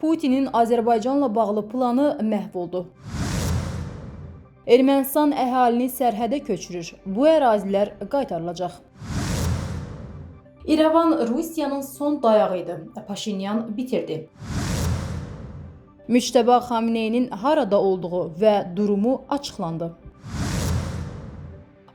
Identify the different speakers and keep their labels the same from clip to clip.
Speaker 1: Putinin Azərbaycanla bağlı planı məhv oldu. Ermənistan əhalini sərhədə köçürür. Bu ərazilər qaytarılacaq. İrəvan Rusiyanın son dayağı idi. Paşinyan bitirdi. Müçtəba Xameneyinin harada olduğu və durumu açıqlandı.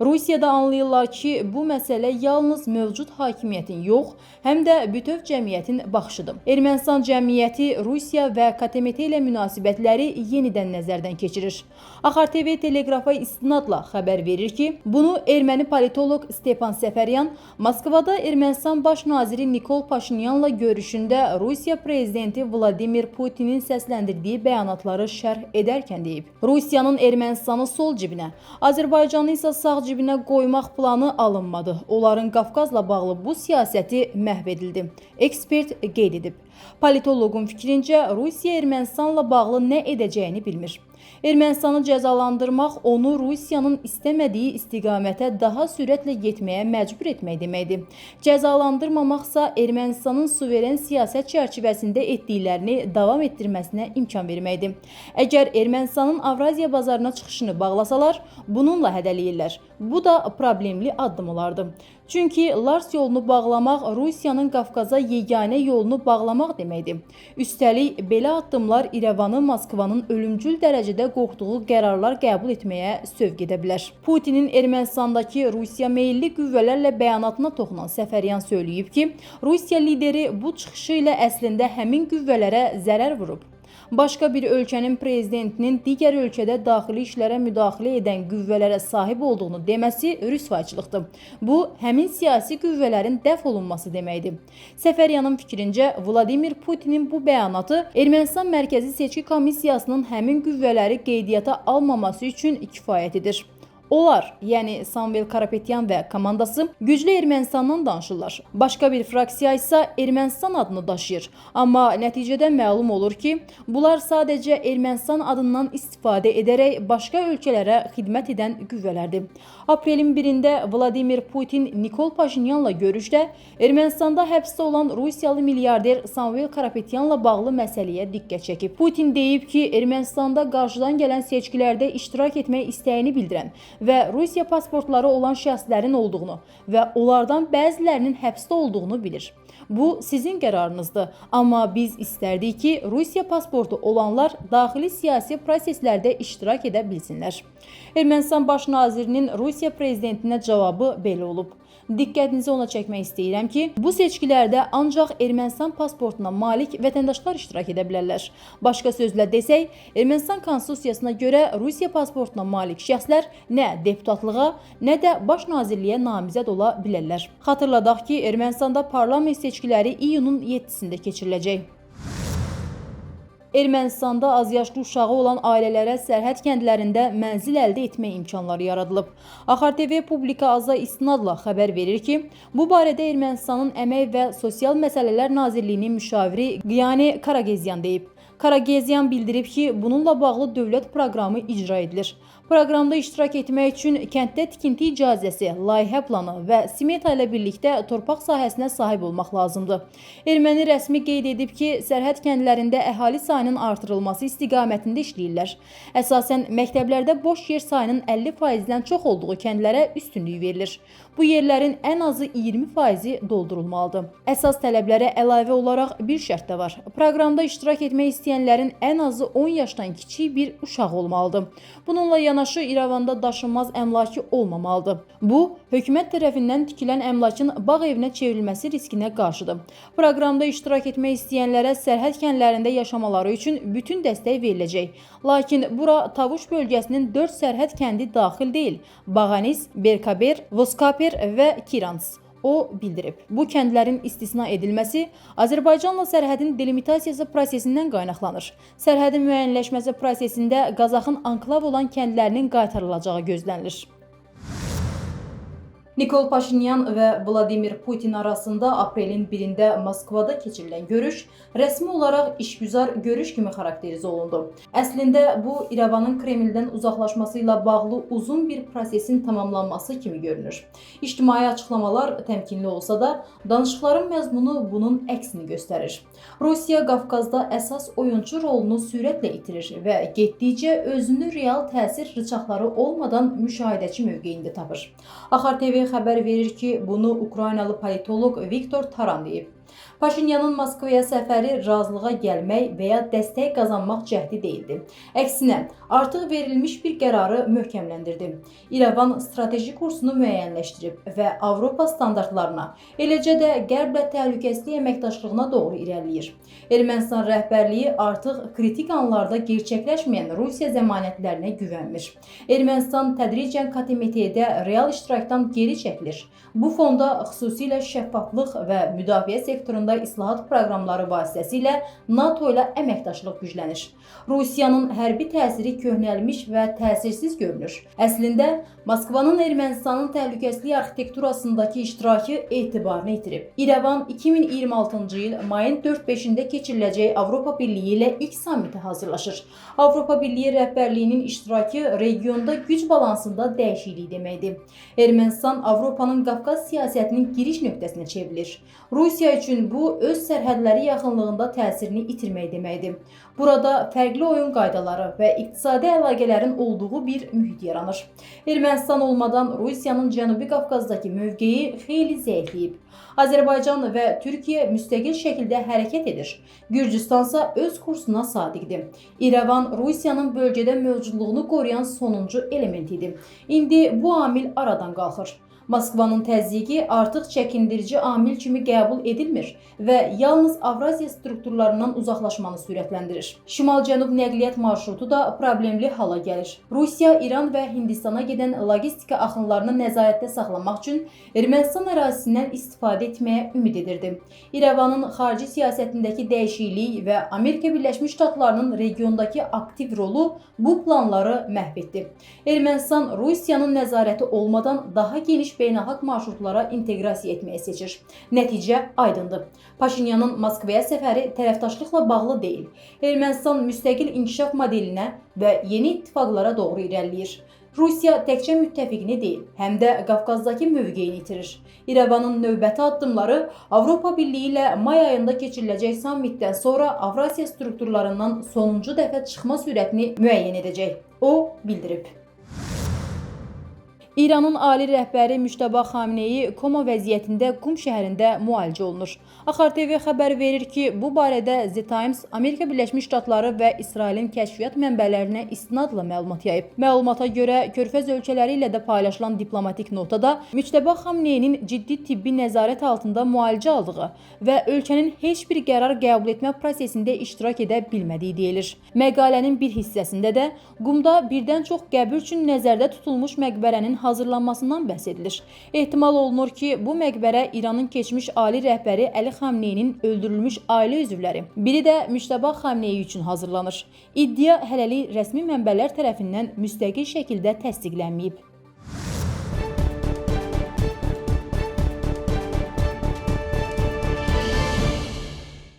Speaker 1: Rusiyada anlayırlar ki, bu məsələ yalnız mövcud hakimiyyətin yox, həm də bütöv cəmiyyətin baxışıdır. Ermənistan cəmiyyəti Rusiya və KTMT ilə münasibətləri yenidən nəzərdən keçirir. Axar TV teleqrafa istinadla xəbər verir ki, bunu erməni politoloq Stepan Səfəryan Moskvada Ermənistan baş naziri Nikol Paşinyanla görüşündə Rusiya prezidenti Vladimir Putinin səsləndirdiyi bəyanatları şərh edərkən deyib. Rusiyanın Ermənistanı sol cibinə, Azərbaycanı isə sağ cibinə qoymaq planı alınmadı. Onların Qafqazla bağlı bu siyasəti məhv edildi. Ekspert qeyd edib. Politoloqun fikrincə, Rusiya Ermənistanla bağlı nə edəcəyini bilmir. Ermənistanı cəzalandırmaq onu Rusiyanın istəmədiyi istiqamətə daha sürətlə getməyə məcbur etmək deməkdir. Cəzalandırmamaqsa Ermənistanın suveren siyasət çərçivəsində etdiklərini davam etdirməsinə imkan verməkdir. Əgər Ermənistanın Avraziya bazarına çıxışını bağlasalar, bununla hədələyirlər. Bu da problemli addım olardı. Çünki Lars yolunu bağlamaq Rusiyanın Qafqaza yeganə yolunu bağlamaq deməkdir. Üstəlik, belə addımlar İrəvanı Moskvanın ölümcül dərəcədə qorxduğu qərarlar qəbul etməyə sövq edə bilər. Putinin Ermənistandakı Rusiya meyilli qüvvələrlə bəyanatına toxunan Səfəryan söyləyib ki, Rusiya lideri bu çıxışı ilə əslində həmin qüvvələrə zərər vurub. Başqa bir ölkənin prezidentinin digər ölkədə daxili işlərə müdaxilə edən qüvvələrə sahib olduğunu deməsi rüsvayçılıqdır. Bu, həmin siyasi qüvvələrin dəf olunması deməkdir. Səfəryanın fikrincə, Vladimir Putinin bu bəyanatı Ermənistan Mərkəzi Seçki Komissiyasının həmin qüvvələri qeydiyyata almaması üçün kifayətidir. Onlar, yəni Samvel Karapetyan və komandası güclü Ermənistandan danışırlar. Başqa bir fraksiya isə Ermənistan adını daşıyır. Amma nəticədə məlum olur ki, bunlar sadəcə Ermənistan adından istifadə edərək başqa ölkələrə xidmət edən qüvvələrdir. Aprelin 1-də Vladimir Putin Nikol Paşinyanla görüşdə Ermənistanda həbsdə olan Rusiyalı milyarder Samvel Karapetyanla bağlı məsələyə diqqət çəkib. Putin deyib ki, Ermənistanda qarşıdan gələn seçkilərdə iştirak etmək istəyini bildirən və Rusiya pasportları olan şəxslərin olduğunu və onlardan bəzilərinin həbsdə olduğunu bilir. Bu sizin qərarınızdır, amma biz istərdik ki, Rusiya pasportu olanlar daxili siyasi proseslərdə iştirak edə bilsinlər. Ermənistan baş nazirinin Rusiya prezidentinə cavabı belə olub. Diqqətinizi ona çəkmək istəyirəm ki, bu seçkilərdə ancaq Ermənistan pasportuna malik vətəndaşlar iştirak edə bilərlər. Başqa sözlə desək, Ermənistan konstitusiyasına görə Rusiya pasportuna malik şəxslər nə deputatlığa, nə də baş nazirliyə namizəd ola bilərlər. Xatırladaq ki, Ermənistanda parlament seçkiləri iyunun 7-sində keçiriləcək. Ermənistanda azyaşlı uşağı olan ailələrə sərhəd kəndlərində mənzil əldə etmək imkanları yaradılıb. Axar TV Publika Aza istinadla xəbər verir ki, bu barədə Ermənistanın Əmək və Sosial Məsələlər Nazirliyinin müşaviri Qiyani Karagezyan deyib. Karagezyan bildirib ki, bununla bağlı dövlət proqramı icra edilir. Proqramda iştirak etmək üçün kənddə tikinti icazəsi, layihə planı və smeta ilə birlikdə torpaq sahəsinə sahib olmaq lazımdır. Erməni rəsmi qeyd edib ki, sərhəd kəndlərində əhali sayının artırılması istiqamətində işləyirlər. Əsasən, məktəblərdə boş yer sayının 50%-dən çox olduğu kəndlərə üstünlük verilir. Bu yerlərin ən azı 20%-i doldurulmalıdır. Əsas tələblərə əlavə olaraq bir şərt də var. Proqramda iştirak etmək istəyənlərin ən azı 10 yaşdan kiçik bir uşaq olmalıdır. Bununla yanaşı İrəvanda daşınmaz əmlakı olmamalıdır. Bu, hökumət tərəfindən tikilən əmlakın bağ evinə çevrilməsi riskinə qarşıdır. Proqramda iştirak etmək istəyənlərə sərhəd kəndlərində yaşamaları üçün bütün dəstək veriləcək. Lakin bura Tavuş bölgəsinin 4 sərhəd kəndi daxil deyil. Bağanis, Berkaber, Voskaper və Kirans. O bildirib. Bu kəndlərin istisna edilməsi Azərbaycanla sərhədin delimitasiyası prosesindən qaynaqlanır. Sərhədin müəyyənləşməsi prosesində Qazaxın anklav olan kəndlərinin qaytarılacağı gözlənilir. Nikol Paşinyan və Vladimir Putin arasında aprelin 1-də Moskvada keçirilən görüş rəsmi olaraq işgüzar görüş kimi xarakterizə olundu. Əslində bu İrəvanın Kremldən uzaqlaşması ilə bağlı uzun bir prosesin tamamlanması kimi görünür. İctimai açıqlamalar təmkinli olsa da, danışıqların məzmunu bunun əksini göstərir. Rusiya Qafqazda əsas oyunçu rolunu sürətlə itirir və getdikcə özünü real təsir rıçaqları olmadan müşahidəçi mövqeyində tapır. Axar TV xəbər verir ki, bunu Ukraynalı politoloq Viktor Taran deyib. Paşinyanın Moskvaya səfəri razılığa gəlmək və ya dəstək qazanmaq cəhdi deyildi. Əksinə, artıq verilmiş bir qərarı möhkəmləndirdi. İrəvan strateji kursunu müəyyənləşdirib və Avropa standartlarına, eləcə də Qərblə təhlükəsizlik əməkdaşlığına doğru irəliləyir. Ermənistan rəhbərliyi artıq kritik anlarda gerçəkləşməyən Rusiya zəmanətlərinə güvənmir. Ermənistan tədricən KMTT-də real iştirakdan geri çəkilir. Bu fonda xüsusilə şəffaflıq və müdafiə sektorunda islahat proqramları vasitəsilə NATO ilə əməkdaşlıq güclənir. Rusiyanın hərbi təsiri köhnəlmiş və təsirsiz görünür. Əslində, Moskvanın Ermənistanın təhlükəsizlik arxitekturasındakı iştirakı etibarını itirib. İrəvan 2026-cı il mayın 4-5-də keçiriləcək Avropa Birliyi ilə ilk sammiti hazırlaşır. Avropa Birliyi rəhbərliyinin iştirakı regionda güc balansında dəyişiklik deməkdir. Ermənistan Avropanın Qafqaz siyasətinin giriş nöqtəsinə çevrilir. Rusiya üçün bu öz sərhədləri yaxınlığında təsirini itirmək deməkdir. Burada fərqli oyun qaydaları və iqtisadi əlaqələrin olduğu bir mühit yaranır. Ermənistan olmadan Rusiyanın Cənubi Qafqazdakı mövqeyi xeyli zəifləyib. Azərbaycan və Türkiyə müstəqil şəkildə hərəkət edir. Gürcüstansa öz kursuna sadiqdir. İrəvan Rusiyanın bölgədə mövcudluğunu qoruyan sonuncu element idi. İndi bu amil aradan qalxır. Moskvanın təzyiqi artıq çəkindirici amil kimi qəbul edilmir və yalnız Avraziya strukturlarından uzaqlaşmanı sürətləndirir. Şimal-cənub nəqliyyat marşrutu da problemli hala gəlir. Rusiya, İran və Hindistana gedən logistika axınlarını nəzarətdə saxlamaq üçün Ermənistan ərazisindən istifadə etməyə ümid edirdi. İrəvanın xarici siyasətindəki dəyişiklik və Amerika Birləşmiş Ştatlarının regiondakı aktiv rolu bu planları məhv etdi. Ermənistan Rusiyanın nəzarəti olmadan daha geniş beynəlxalq marşrutlara inteqrasiya etməyi seçir. Nəticə aydındır. Paşinyanın Moskvaya səfəri tərəfdaşlıqla bağlı deyil. Ermənistan müstəqil inkişaf modelinə və yeni ittifaqlara doğru irəliləyir. Rusiya təkcə müttəfiqini deyil, həm də Qafqazdakı mövqeyini itirir. İrəvanın növbəti addımları Avropa Birliyi ilə may ayında keçiriləcək sammitdən sonra Avrasiya strukturlarından sonuncu dəfə çıxma sürətini müəyyən edəcək. O bildirib. İranın ali rəhbəri Müştəba Xameneyi koma vəziyyətində Qum şəhərində müalicə olunur. Axar TV xəbər verir ki, bu barədə The Times Amerika Birləşmiş Ştatları və İsrailin kəşfiyyat mənbələrinə istinadla məlumat yayıb. Məlumata görə Körfəz ölkələri ilə də paylaşılan diplomatik notada Müştəba Xameneyinin ciddi tibbi nəzarət altında müalicə aldığı və ölkənin heç bir qərar qəbul etmə prosesində iştirak edə bilmədiyi deyilir. Məqalənin bir hissəsində də Qumda birdən çox qəbir üçün nəzərdə tutulmuş məqbərənin hazırlanmasından bəhs edilir. Ehtimal olunur ki, bu məqbərə İranın keçmiş ali rəhbəri Əli Xameneyinin öldürülmüş ailə üzvləri, biri də Müştəba Xameneyi üçün hazırlanır. İddia hələlik rəsmi mənbələr tərəfindən müstəqil şəkildə təsdiqlənməyib.